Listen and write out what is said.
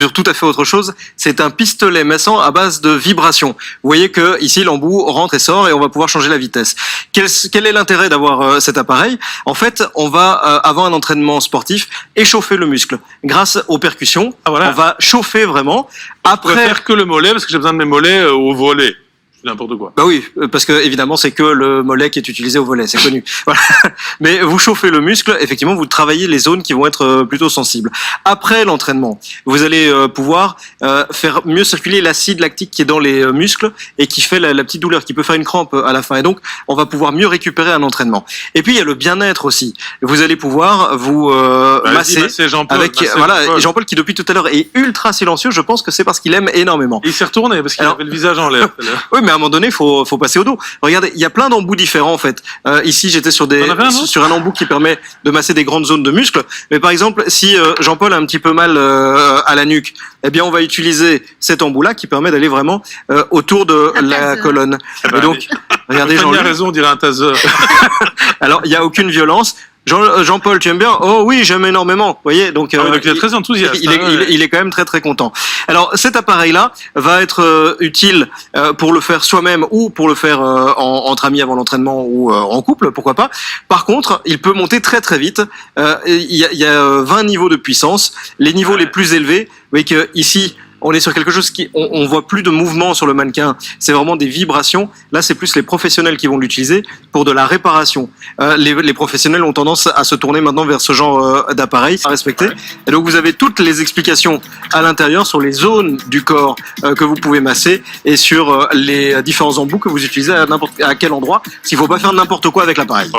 sur tout à fait autre chose, c'est un pistolet massant à base de vibration. Vous voyez que ici l'embout rentre et sort et on va pouvoir changer la vitesse. Quel est l'intérêt d'avoir cet appareil? En fait, on va avant un entraînement sportif échauffer le muscle grâce aux percussions. Ah, voilà. On va chauffer vraiment. Je préfère que le mollet parce que j'ai besoin de mes mollets au volet. N'importe quoi. Bah oui, parce que évidemment c'est que le mollet qui est utilisé au volet, c'est connu. Voilà. Mais vous chauffez le muscle, effectivement vous travaillez les zones qui vont être plutôt sensibles. Après l'entraînement, vous allez pouvoir faire mieux circuler l'acide lactique qui est dans les muscles et qui fait la petite douleur, qui peut faire une crampe à la fin. Et donc on va pouvoir mieux récupérer un entraînement. Et puis il y a le bien-être aussi. Vous allez pouvoir vous masser avec Jean-Paul qui depuis tout à l'heure est ultra silencieux. Je pense que c'est parce qu'il aime énormément. Il s'est retourné parce qu'il avait le visage en l'air. Oui, mais à un moment donné, faut passer au dos. Regardez, il y a plein d'embouts différents en fait. Ici, j'étais sur sur un embout qui permet de masser des grandes zones de muscles. Mais par exemple, si Jean-Paul a un petit peu mal à la nuque, eh bien, on va utiliser cet embout-là qui permet d'aller vraiment autour de la colonne. Et donc, regardez, Jean-Paul a raison, on dirait un taser. Alors, il y a aucune violence. Jean-Paul, tu aimes bien? Oh oui, j'aime énormément. Vous voyez, donc il est très enthousiaste. Il est quand même très très content. Alors cet appareil-là va être utile pour le faire soi-même ou pour le faire entre amis avant l'entraînement ou en couple, pourquoi pas. Par contre, il peut monter très très vite. Il y a 20 niveaux de puissance. Les niveaux les plus élevés, vous voyez que ici on est sur quelque chose on voit plus de mouvement sur le mannequin. C'est vraiment des vibrations. Là, c'est plus les professionnels qui vont l'utiliser pour de la réparation. Les professionnels ont tendance à se tourner maintenant vers ce genre d'appareil à respecter. Et donc, vous avez toutes les explications à l'intérieur sur les zones du corps que vous pouvez masser et sur les différents embouts que vous utilisez à quel endroit. S'il faut pas faire n'importe quoi avec l'appareil.